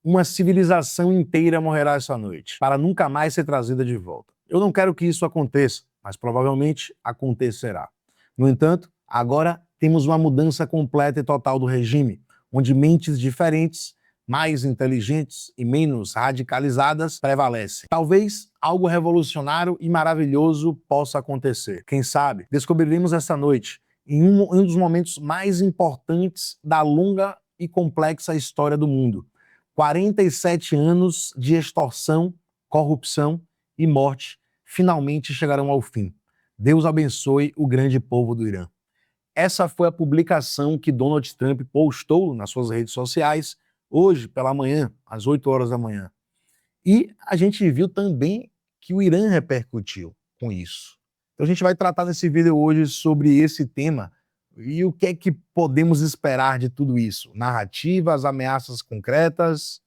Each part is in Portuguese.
uma civilização inteira morrerá essa noite, para nunca mais ser trazida de volta. Eu não quero que isso aconteça, mas provavelmente acontecerá. No entanto, agora temos uma mudança completa e total do regime, onde mentes diferentes, mais inteligentes e menos radicalizadas prevalecem. Talvez algo revolucionário e maravilhoso possa acontecer. Quem sabe, descobriremos essa noite, em um dos momentos mais importantes da longa e complexa história do mundo. 47 anos de extorsão, corrupção e morte finalmente chegarão ao fim. Deus abençoe o grande povo do Irã. Essa foi a publicação que Donald Trump postou nas suas redes sociais hoje pela manhã, às 8 horas da manhã. E a gente viu também que o Irã repercutiu com isso. Então a gente vai tratar nesse vídeo hoje sobre esse tema e o que é que podemos esperar de tudo isso. Narrativas, ameaças concretas,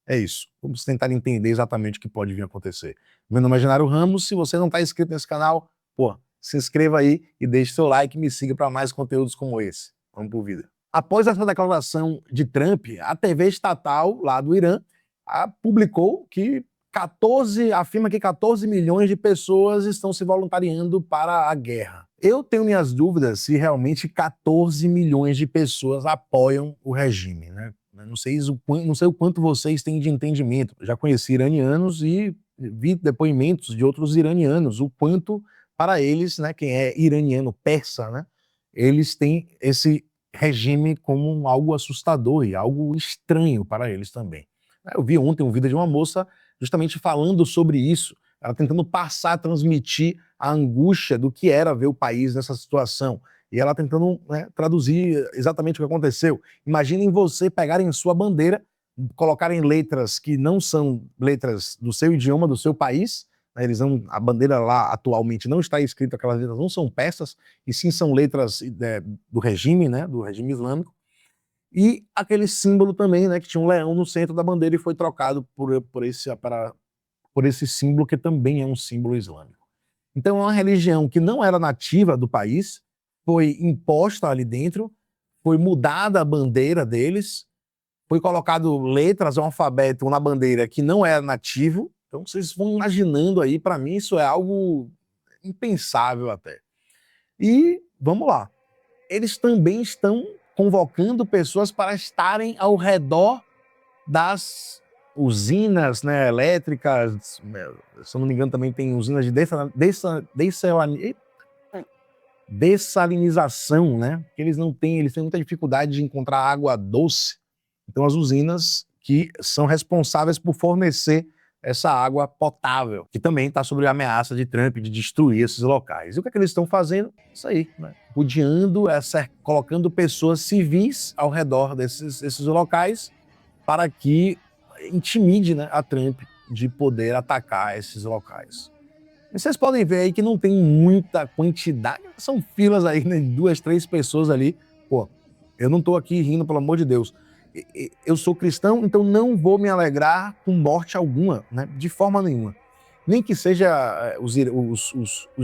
é isso. Vamos tentar entender exatamente o que pode vir a acontecer. Meu nome é Genaro Ramos, se você não está inscrito nesse canal, se inscreva aí e deixe seu like e me siga para mais conteúdos como esse. Vamos pro vídeo. Após essa declaração de Trump, a TV estatal lá do Irã publicou que afirma que 14 milhões de pessoas estão se voluntariando para a guerra. Eu tenho minhas dúvidas se realmente 14 milhões de pessoas apoiam o regime, né? Não sei o quanto vocês têm de entendimento. Já conheci iranianos e vi depoimentos de outros iranianos, o quanto para eles, né, quem é iraniano, persa, né, eles têm esse regime como algo assustador e algo estranho para eles também. Eu vi ontem um vídeo de uma moça justamente falando sobre isso, ela tentando transmitir a angústia do que era ver o país nessa situação, e ela tentando, né, traduzir exatamente o que aconteceu. Imaginem você pegarem sua bandeira, colocarem letras que não são letras do seu idioma, do seu país, né, a bandeira lá atualmente não está escrita, aquelas letras não são persas, e sim são letras do regime, né, do regime islâmico, e aquele símbolo também, né, que tinha um leão no centro da bandeira e foi trocado por esse símbolo que também é um símbolo islâmico. Então é uma religião que não era nativa do país, foi imposta ali dentro, foi mudada a bandeira deles, foi colocado letras, um alfabeto na bandeira que não era nativo. Então vocês vão imaginando aí, para mim isso é algo impensável até. E vamos lá, eles também estão convocando pessoas para estarem ao redor das usinas, né, elétricas, se eu não me engano também tem usinas de dessalinização, né, que eles têm muita dificuldade de encontrar água doce, então as usinas que são responsáveis por fornecer essa água potável, que também está sob a ameaça de Trump de destruir esses locais. E o que é que eles estão fazendo? Isso aí, né? Colocando pessoas civis ao redor desses locais para que intimide, né, a Trump de poder atacar esses locais. E vocês podem ver aí que não tem muita quantidade, são filas aí, né, de 2, 3 pessoas ali. Eu não estou aqui rindo, pelo amor de Deus. Eu sou cristão, então não vou me alegrar com morte alguma, né, de forma nenhuma. Nem que seja os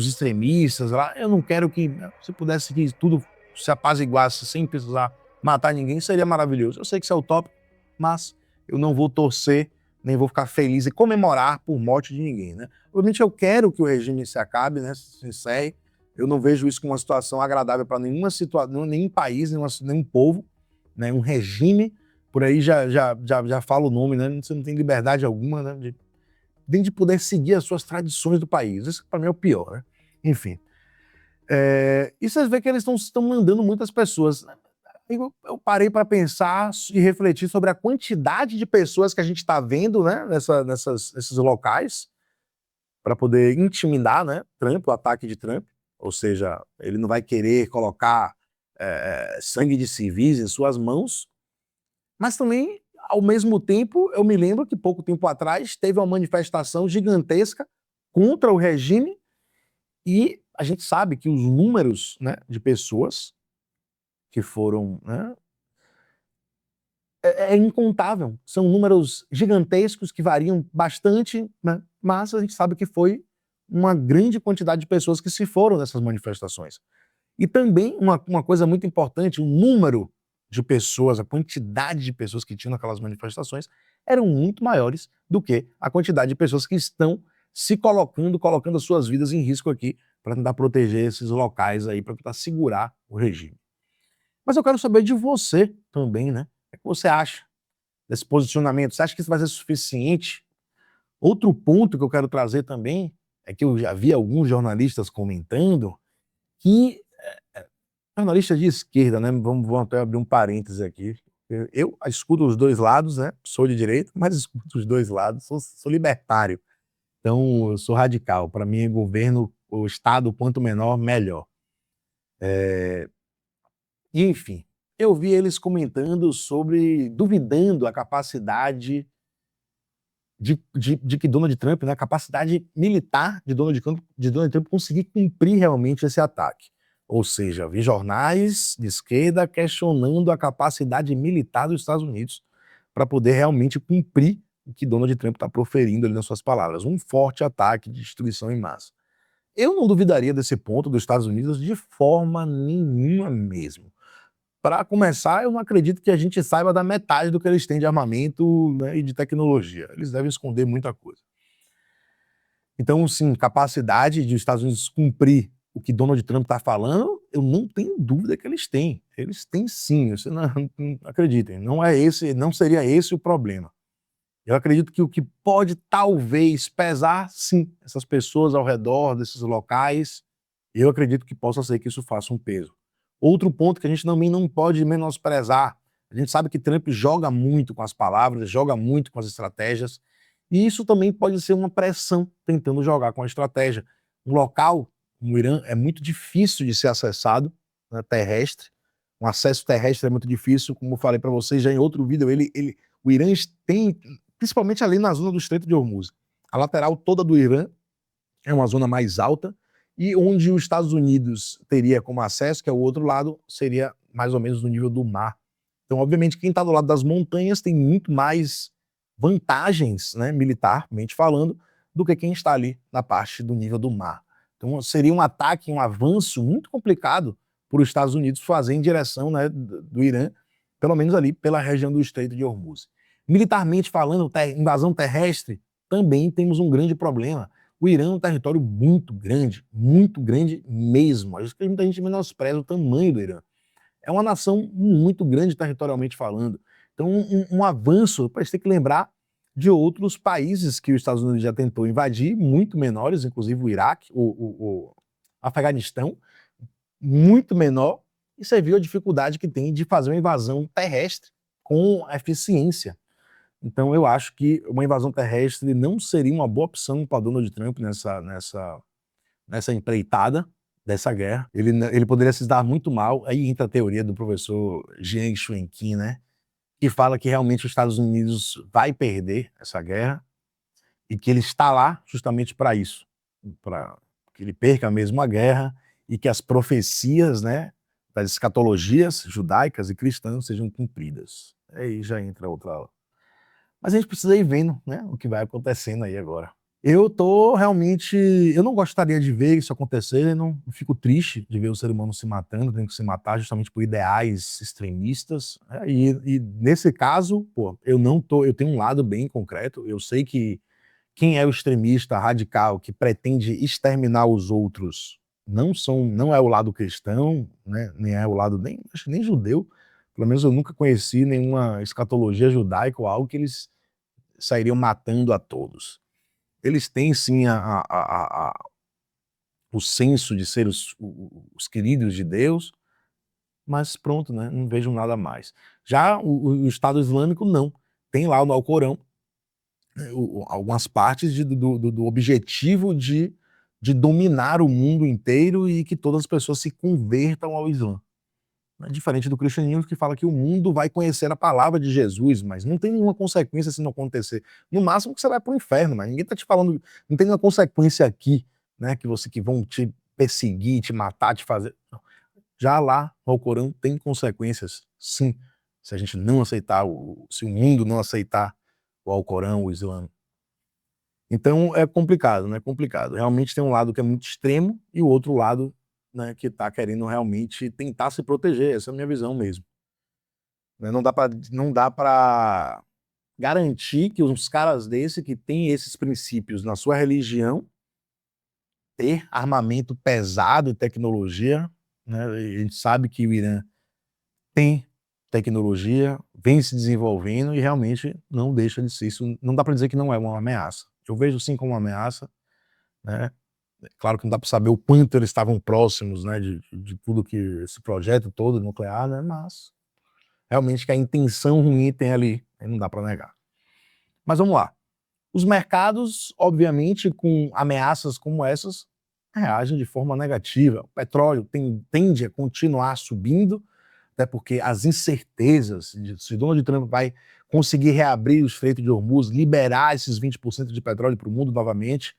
extremistas lá, eu não quero que, se pudesse que tudo se apaziguasse sem precisar matar ninguém, seria maravilhoso. Eu sei que isso é utópico, mas eu não vou torcer, nem vou ficar feliz e comemorar por morte de ninguém, né? Obviamente eu quero que o regime se acabe, né, se encerre. Eu não vejo isso como uma situação agradável para nenhum país, nenhum povo, né, um regime. Por aí já fala o nome, né? Você não tem liberdade alguma, né, de poder seguir as suas tradições do país. Isso para mim é o pior, né? Enfim. E vocês veem que eles estão mandando muitas pessoas. Eu parei para pensar e refletir sobre a quantidade de pessoas que a gente está vendo, né, nesses locais, para poder intimidar, né, Trump, o ataque de Trump. Ou seja, ele não vai querer colocar sangue de civis em suas mãos, mas também, ao mesmo tempo, eu me lembro que pouco tempo atrás teve uma manifestação gigantesca contra o regime e a gente sabe que os números, né, de pessoas que foram, né, é incontável. São números gigantescos que variam bastante, né, mas a gente sabe que foi uma grande quantidade de pessoas que se foram nessas manifestações. E também uma coisa muito importante, o número de pessoas, a quantidade de pessoas que tinham naquelas manifestações eram muito maiores do que a quantidade de pessoas que estão se colocando as suas vidas em risco aqui para tentar proteger esses locais aí, para tentar segurar o regime. Mas eu quero saber de você também, né? O que você acha desse posicionamento? Você acha que isso vai ser suficiente? Outro ponto que eu quero trazer também é que eu já vi alguns jornalistas comentando que jornalistas de esquerda, né? Vamos até abrir um parênteses aqui. Eu escuto os dois lados, né? Sou de direita, mas escuto os dois lados, sou libertário. Então, eu sou radical. Para mim, governo, o Estado, quanto menor, melhor. E, enfim, eu vi eles comentando sobre, duvidando a capacidade de que Donald Trump, né, a capacidade militar de Donald Trump conseguir cumprir realmente esse ataque. Ou seja, vi jornais de esquerda questionando a capacidade militar dos Estados Unidos para poder realmente cumprir o que Donald Trump está proferindo ali nas suas palavras, um forte ataque de destruição em massa. Eu não duvidaria desse ponto dos Estados Unidos de forma nenhuma mesmo. Para começar, eu não acredito que a gente saiba da metade do que eles têm de armamento, né, e de tecnologia. Eles devem esconder muita coisa. Então, sim, capacidade de os Estados Unidos cumprir o que Donald Trump está falando, eu não tenho dúvida que eles têm. Eles têm sim, você não acreditem. Não seria esse o problema. Eu acredito que o que pode talvez pesar, sim, essas pessoas ao redor desses locais, eu acredito que possa ser que isso faça um peso. Outro ponto que a gente também não pode menosprezar, a gente sabe que Trump joga muito com as palavras, joga muito com as estratégias, e isso também pode ser uma pressão tentando jogar com a estratégia. Um local, como o Irã, é muito difícil de ser acessado, né, terrestre, um acesso terrestre é muito difícil, como eu falei para vocês já em outro vídeo, o Irã tem, principalmente ali na zona do Estreito de Hormuz, a lateral toda do Irã é uma zona mais alta, e onde os Estados Unidos teria como acesso, que é o outro lado, seria mais ou menos no nível do mar. Então, obviamente, quem está do lado das montanhas tem muito mais vantagens, né, militarmente falando, do que quem está ali na parte do nível do mar. Então, seria um ataque, um avanço muito complicado para os Estados Unidos fazer em direção, né, do Irã, pelo menos ali pela região do Estreito de Hormuz. Militarmente falando, invasão terrestre, também temos um grande problema. O Irã é um território muito grande mesmo. Acho que muita gente menospreza o tamanho do Irã. É uma nação muito grande territorialmente falando. Então, um avanço, para gente ter que lembrar de outros países que os Estados Unidos já tentou invadir, muito menores, inclusive o Iraque, o Afeganistão, muito menor, e você viu a dificuldade que tem de fazer uma invasão terrestre com eficiência. Então, eu acho que uma invasão terrestre não seria uma boa opção para Donald Trump nessa empreitada dessa guerra. Ele poderia se dar muito mal. Aí entra a teoria do professor Jiang Xuanqin, né? Que fala que realmente os Estados Unidos vai perder essa guerra e que ele está lá justamente para isso, para que ele perca mesmo a guerra e que as profecias, né, das escatologias judaicas e cristãs sejam cumpridas. Aí já entra outra. Mas a gente precisa ir vendo, né, o que vai acontecendo aí agora. Eu não gostaria de ver isso acontecer, não fico triste de ver o ser humano se matando, tendo que se matar justamente por ideais extremistas, né, e nesse caso, pô, eu tenho um lado bem concreto, eu sei que quem é o extremista radical que pretende exterminar os outros não é o lado cristão, né, nem é o lado acho que nem judeu, pelo menos eu nunca conheci nenhuma escatologia judaica ou algo que eles sairiam matando a todos. Eles têm sim o senso de ser os queridos de Deus, mas pronto, né? Não vejo nada mais. Já o Estado Islâmico não. Tem lá no Alcorão algumas partes do objetivo de dominar o mundo inteiro e que todas as pessoas se convertam ao Islã. É diferente do cristianismo que fala que o mundo vai conhecer a palavra de Jesus, mas não tem nenhuma consequência se não acontecer. No máximo que você vai para o inferno, mas ninguém está te falando, não tem nenhuma consequência aqui, né, que vão te perseguir, te matar, te fazer. Não. Já lá no Alcorão tem consequências, sim, se a gente não aceitar, se o mundo não aceitar o Alcorão, o Islã. Então é complicado, né? Complicado. Realmente tem um lado que é muito extremo e o outro lado, né, que está querendo realmente tentar se proteger. Essa é a minha visão mesmo. Né? Não dá para garantir que uns caras desse que têm esses princípios na sua religião, ter armamento pesado e tecnologia, né? A gente sabe que o Irã tem tecnologia, vem se desenvolvendo e realmente não deixa de ser. Isso não dá para dizer que não é uma ameaça. Eu vejo sim como uma ameaça, né? Claro que não dá para saber o quanto eles estavam próximos, né, de tudo que esse projeto todo nuclear, né, mas realmente que a intenção ruim tem ali, não dá para negar. Mas vamos lá. Os mercados, obviamente, com ameaças como essas, reagem de forma negativa. O petróleo tende a continuar subindo, até porque as incertezas de se Donald Trump vai conseguir reabrir o Estreito de Hormuz, liberar esses 20% de petróleo para o mundo novamente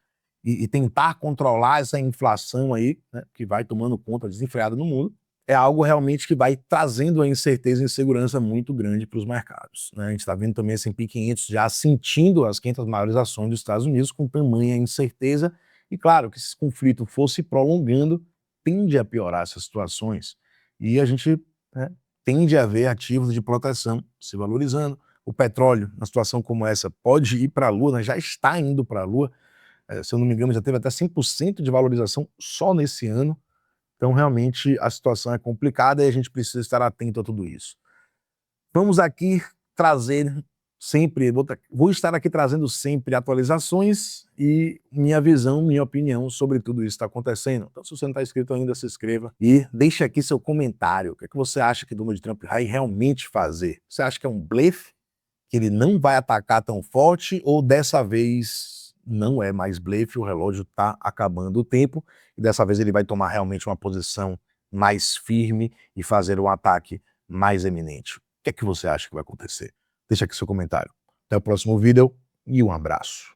e tentar controlar essa inflação aí, né, que vai tomando conta desenfreada no mundo, é algo realmente que vai trazendo a incerteza e insegurança muito grande para os mercados, né? A gente está vendo também o S&P 500 já sentindo as 500 maiores ações dos Estados Unidos com tamanha incerteza e claro que se esse conflito fosse prolongando, tende a piorar essas situações e a gente, né, tende a ver ativos de proteção se valorizando. O petróleo, na situação como essa, pode ir para a Lua, né, já está indo para a Lua, se eu não me engano já teve até 100% de valorização só nesse ano. Então, realmente, a situação é complicada e a gente precisa estar atento a tudo isso. Vamos aqui trazer sempre, vou estar aqui trazendo sempre atualizações e minha visão, minha opinião sobre tudo isso que está acontecendo. Então, se você não está inscrito ainda, se inscreva e deixe aqui seu comentário. O que é que você acha que Donald Trump vai realmente fazer? Você acha que é um blefe? Que ele não vai atacar tão forte ou dessa vez não é mais blefe, o relógio está acabando o tempo e dessa vez ele vai tomar realmente uma posição mais firme e fazer um ataque mais eminente. O que é que você acha que vai acontecer? Deixa aqui seu comentário. Até o próximo vídeo e um abraço.